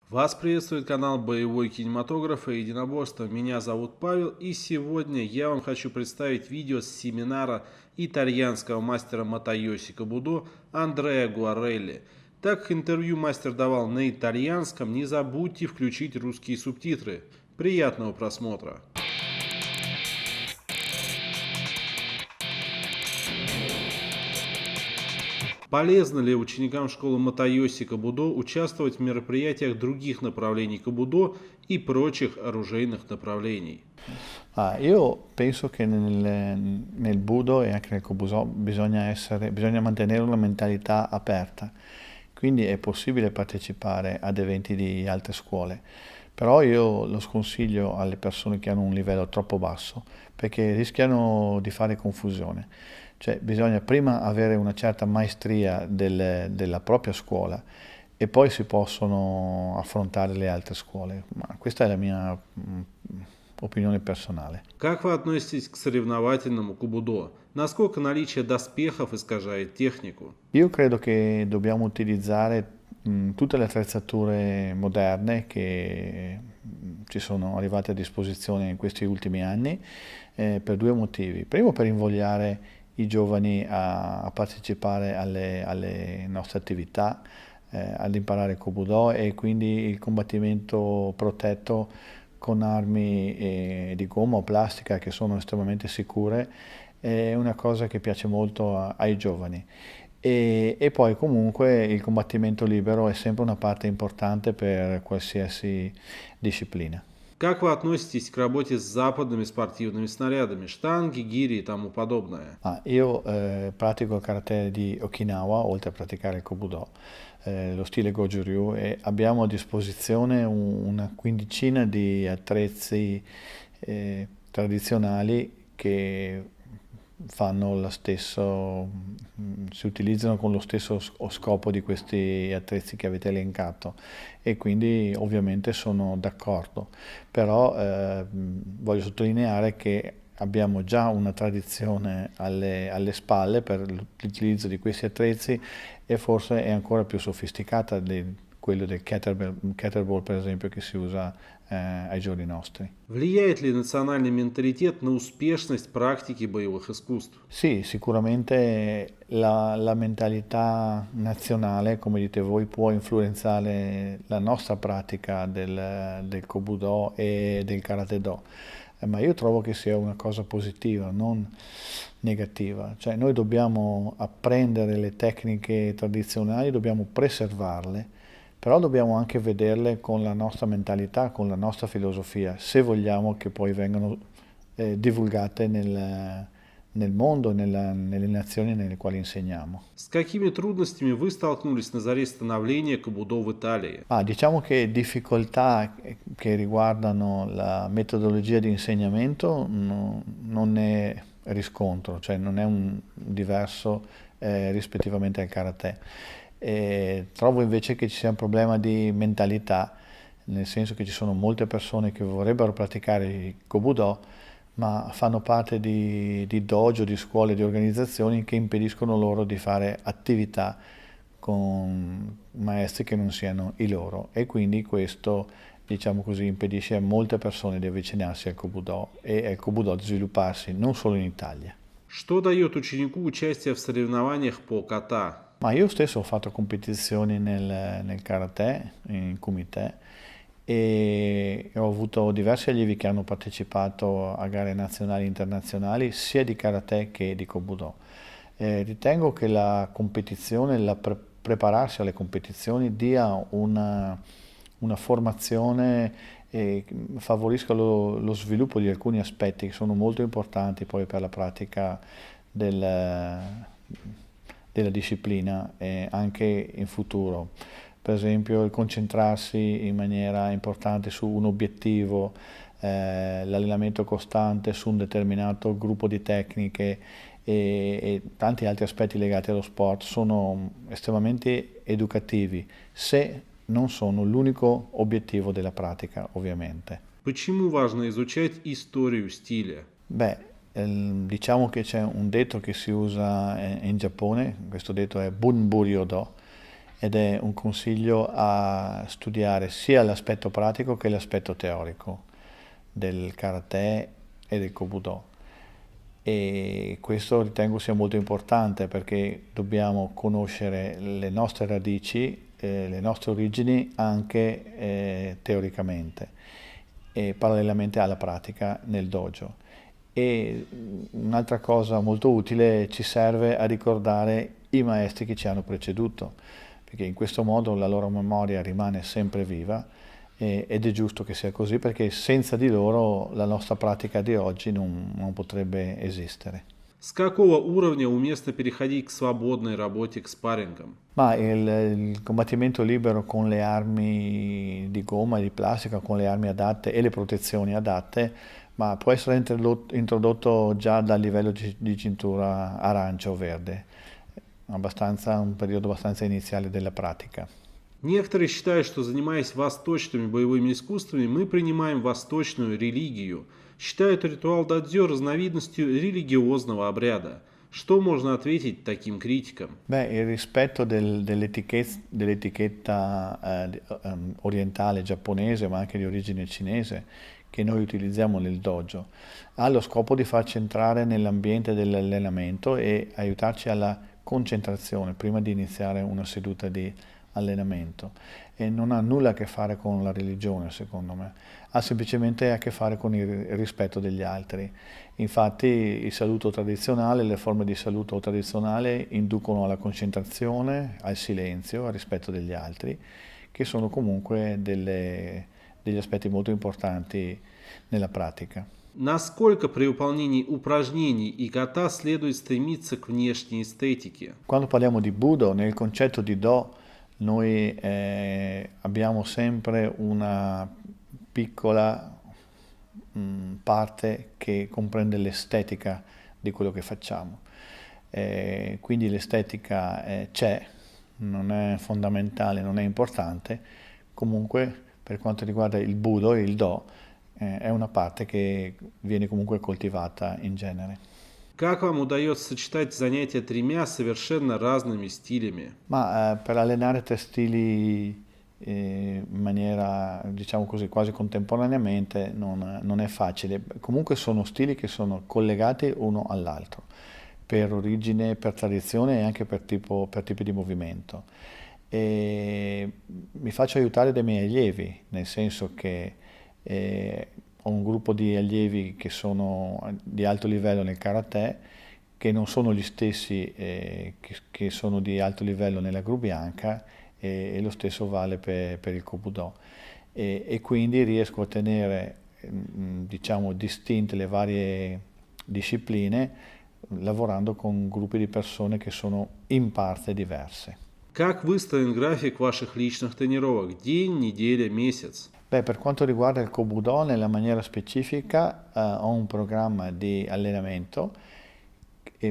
Вас приветствует канал Боевой кинематограф и единоборство. Меня зовут Павел, и сегодня я вам хочу представить видео с семинара итальянского мастера Мотойоси Кобудо Андреа Гуарелли. Так как интервью мастер давал на итальянском, не забудьте включить русские субтитры. Приятного просмотра! Полезно ли ученикам школы Мотойоси Кобудо участвовать в мероприятиях других направлений Кобудо и прочих оружейных направлений? Io penso che nel Budo e anche nel Kobudo bisogna mantenere una mentalità aperta, quindi è possibile partecipare ad eventi di altre scuole, però io lo sconsiglio alle persone che hanno un livello troppo basso, perché rischiano di fare confusione. Cioè bisogna prima avere una certa maestria della propria scuola e poi si possono affrontare le altre scuole, ma questa è la mia opinione personale. Как вы относитесь к соревновательному кубудо? Насколько наличие доспехов искажает технику? Io credo che dobbiamo utilizzare tutte le attrezzature moderne che ci sono arrivate a disposizione in questi ultimi anni per due motivi. Primo, per invogliare i giovani a partecipare alle nostre attività, ad imparare Kobudo e quindi il combattimento protetto con armi di gomma o plastica che sono estremamente sicure è una cosa che piace molto ai giovani. E poi comunque il combattimento libero è sempre una parte importante per qualsiasi disciplina. Как вы относитесь к работе с западными спортивными снарядами, штанги, гири и тому подобное? Io pratico il karate di Okinawa, oltre a praticare il Kobudo, lo stile Goju-Ryu, e abbiamo a disposizione una quindicina di attrezzi tradizionali che fanno lo stesso, si utilizzano con lo stesso scopo di questi attrezzi che avete elencato e quindi ovviamente sono d'accordo, però voglio sottolineare che abbiamo già una tradizione alle spalle per l'utilizzo di questi attrezzi e forse è ancora più sofisticata di quello del kettlebell per esempio che si usa ai giorni nostri. Влияет ли национальный менталитет на успешность практики боевых искусств? Sì, sicuramente la mentalità nazionale, come dite voi, può influenzare la nostra pratica del Kobudo e del Karate Do, ma io trovo che sia una cosa positiva, non negativa. Cioè noi dobbiamo apprendere le tecniche tradizionali, dobbiamo preservarle, però dobbiamo anche vederle con la nostra mentalità, con la nostra filosofia, se vogliamo che poi vengano divulgate nel mondo, nelle nazioni nelle quali insegniamo. С какими трудностями вы столкнулись на заре становления кабудо в Италии? Diciamo che difficoltà che riguardano la metodologia di insegnamento non ne riscontro, cioè non è un diverso rispettivamente al karate. Trovo invece che ci sia un problema di mentalità, nel senso che ci sono molte persone che vorrebbero praticare il Kobudo, ma fanno parte di dojo, di scuole, di organizzazioni che impediscono loro di fare attività con maestri che non siano i loro e quindi questo, diciamo così, impedisce a molte persone di avvicinarsi al Kobudo e al Kobudo di svilupparsi non solo in Italia. Что дает ученику участие в соревнованиях по ката? Ma io stesso ho fatto competizioni nel karate, in kumite, e ho avuto diversi allievi che hanno partecipato a gare nazionali e internazionali sia di karate che di Kobudo. Ritengo che la competizione, prepararsi alle competizioni dia una formazione e favorisca lo sviluppo di alcuni aspetti che sono molto importanti poi per la pratica della disciplina anche in futuro. Per esempio il concentrarsi in maniera importante su un obiettivo, l'allenamento costante su un determinato gruppo di tecniche e tanti altri aspetti legati allo sport sono estremamente educativi se non sono l'unico obiettivo della pratica, ovviamente. Почему важно изучать историю стиля? Diciamo che c'è un detto che si usa in Giappone, questo detto è Bunburyo-do, ed è un consiglio a studiare sia l'aspetto pratico che l'aspetto teorico del karate e del kobudo. E questo ritengo sia molto importante perché dobbiamo conoscere le nostre radici, le nostre origini anche teoricamente e parallelamente alla pratica nel dojo. E un'altra cosa molto utile, ci serve a ricordare i maestri che ci hanno preceduto, perché in questo modo la loro memoria rimane sempre viva ed è giusto che sia così perché senza di loro la nostra pratica di oggi non potrebbe esistere. С какого уровня уместно переходить к свободной работе, к спаррингам? Ma il combattimento libero con le armi di gomma e di plastica, con le armi adatte e le protezioni adatte, ma può essere introdotto già dal livello di cintura arancio o verde, un periodo abbastanza iniziale della pratica. Некоторые считают, что занимаясь восточными боевыми искусствами, мы принимаем восточную религию. Считают ритуал дадзё разновидностью религиозного обряда. Что можно ответить таким критикам? Beh, il rispetto dell'etichetta orientale giapponese, ma anche di origine cinese, che noi utilizziamo nel dojo, ha lo scopo di farci entrare nell'ambiente dell'allenamento e aiutarci alla concentrazione prima di iniziare una seduta di allenamento. E non ha nulla a che fare con la religione, secondo me, ha semplicemente a che fare con il rispetto degli altri. Infatti il saluto tradizionale, le forme di saluto tradizionale inducono alla concentrazione, al silenzio, al rispetto degli altri, che sono comunque degli aspetti molto importanti nella pratica. Насколько при выполнении упражнений и ката следует стремиться к внешней эстетике? Quando parliamo di Budo, nel concetto di Do, noi abbiamo sempre una piccola parte che comprende l'estetica di quello che facciamo. Quindi l'estetica c'è, non è fondamentale, non è importante, comunque per quanto riguarda il Budo e il Do è una parte che viene comunque coltivata in genere. Как вам удается сочетать занятия тремя совершенно разными стилями? Ma per allenare tre stili in maniera, diciamo così, quasi contemporaneamente non è facile. Comunque sono stili che sono collegati uno all'altro, per origine, per tradizione e anche per tipi di movimento. E mi faccio aiutare dai miei allievi, nel senso che ho un gruppo di allievi che sono di alto livello nel karate, che non sono gli stessi che sono di alto livello nella gru bianca e lo stesso vale per il kobudo. E quindi riesco a tenere diciamo distinte le varie discipline lavorando con gruppi di persone che sono in parte diverse. Как выстроен график ваших личных тренировок? День, неделя, месяц? Beh, per quanto riguarda il kobudo, nella maniera specifica ho un programma di allenamento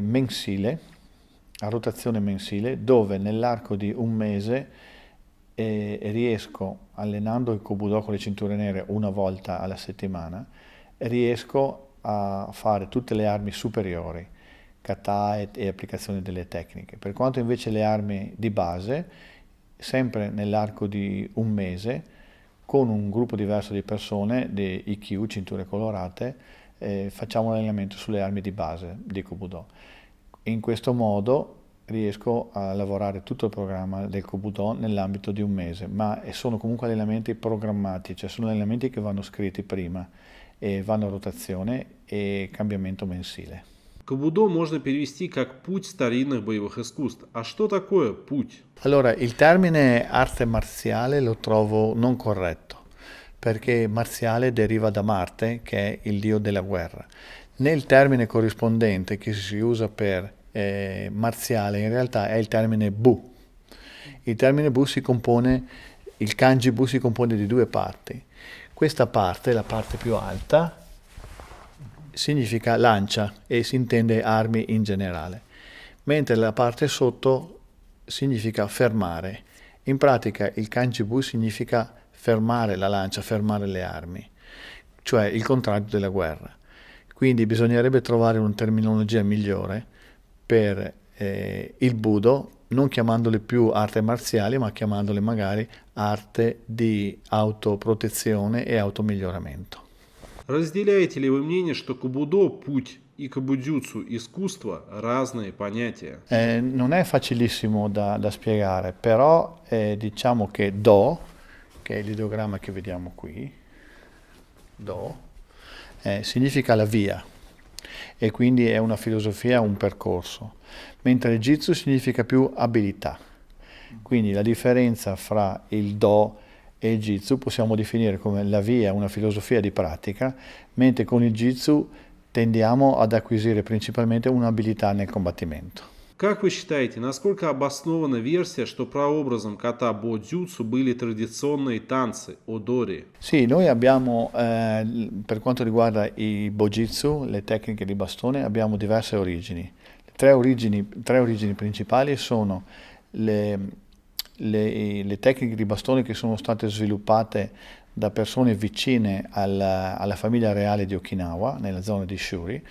mensile, a rotazione mensile, dove nell'arco di un mese riesco, allenando il kobudo con le cinture nere una volta alla settimana, riesco a fare tutte le armi superiori, kata e applicazione delle tecniche. Per quanto invece le armi di base, sempre nell'arco di un mese, con un gruppo diverso di persone, di IQ, cinture colorate, facciamo l'allenamento sulle armi di base di kobudo. In questo modo riesco a lavorare tutto il programma del kobudo nell'ambito di un mese, ma sono comunque allenamenti programmati, cioè sono allenamenti che vanno scritti prima e vanno a rotazione e cambiamento mensile. Кобудо можно перевести как путь старинных боевых искусств. А что такое путь? Allora, il termine arte marziale lo trovo non corretto, perché marziale deriva da Marte, che è il dio della guerra. Nel termine corrispondente che si usa per marziale, in realtà è il termine Bu. Il termine Bu il kanji Bu si compone di due parti. Questa parte, la parte più alta, significa lancia e si intende armi in generale, mentre la parte sotto significa fermare. In pratica il kanji Bu significa fermare la lancia, fermare le armi, cioè il contrario della guerra. Quindi bisognerebbe trovare una terminologia migliore per il Budo non chiamandole più arte marziali, ma chiamandole magari arte di autoprotezione e automiglioramento. Разделяете ли вы мнение, что кабудо– путь и кабудзюцу– искусство – разные понятия? Non è facilissimo da spiegare, però diciamo che Do, che è l'ideogramma che vediamo qui, Do, significa la via e quindi è una filosofia, un percorso, mentre Jitsu significa più abilità. Quindi la differenza fra il Do e il Jitsu possiamo definire come la via, una filosofia di pratica, mentre con il Jitsu tendiamo ad acquisire principalmente un'abilità nel combattimento. Как вы считаете, насколько обоснована версия, что прообразом ката бодзюцу были традиционные танцы, одори? Sì, noi abbiamo, per quanto riguarda i Bojitsu, le tecniche di bastone, abbiamo diverse origini. Tre origini principali sono le tecniche di bastone che sono state sviluppate da persone vicine alla famiglia reale di Okinawa, nella zona di Shuri.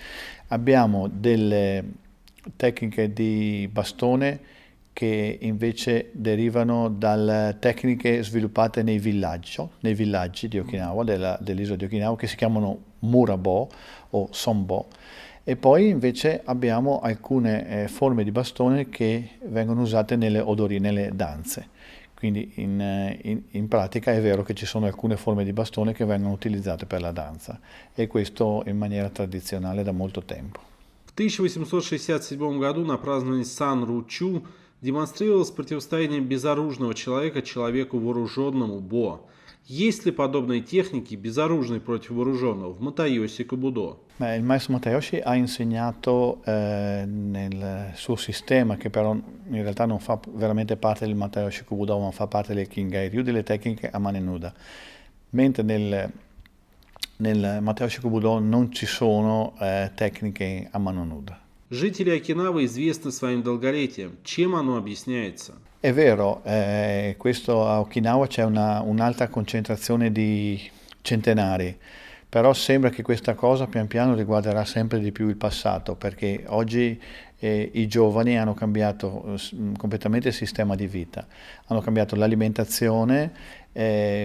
Abbiamo delle tecniche di bastone che invece derivano dalle tecniche sviluppate nei villaggi di Okinawa, dell'isola di Okinawa, che si chiamano Murabo o Sonbo. E poi invece abbiamo alcune forme di bastone che vengono usate nelle odori, nelle danze. Quindi in pratica è vero che ci sono alcune forme di bastone che vengono utilizzate per la danza, e questo in maniera tradizionale da molto tempo. В 1867 году на праздновании Сан-Ручу демонстрировалось противостояние безоружного человека человеку вооруженному Бо. Есть ли подобные техники, безоружный против вооруженного, в Матайоси Кабудо? Il maestro Matayoshi ha insegnato nel suo sistema, che però in realtà non fa veramente parte del Matayoshi Kubudo, ma fa parte del Kingai-ryu, delle tecniche a mano nuda. Mentre nel Matayoshi Kubudo non ci sono tecniche a mano nuda. Жители Окинавы известны своим долголетием. Чем оно объясняется? È vero, questo a Okinawa c'è un'alta concentrazione di centenari, però sembra che questa cosa pian piano riguarderà sempre di più il passato, perché oggi i giovani hanno cambiato completamente il sistema di vita, hanno cambiato l'alimentazione,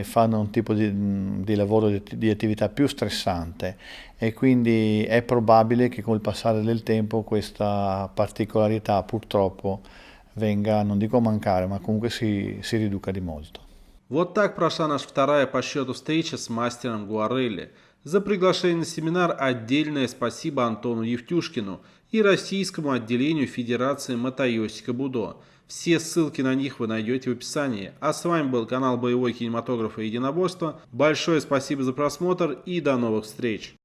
fanno un tipo di lavoro, di attività più stressante, e quindi è probabile che col passare del tempo questa particolarità purtroppo venga, non dico a mancare, ma comunque si riduca di molto. Вот так прошла наша вторая по счету встреча с мастером Гуарелли. За приглашение на семинар отдельное спасибо Антону Евтюшкину и российскому отделению Федерации Матайоси Кабудо. Все ссылки на них вы найдете в описании. А с вами был канал Боевой кинематограф и единоборство. Большое спасибо за просмотр и до новых встреч!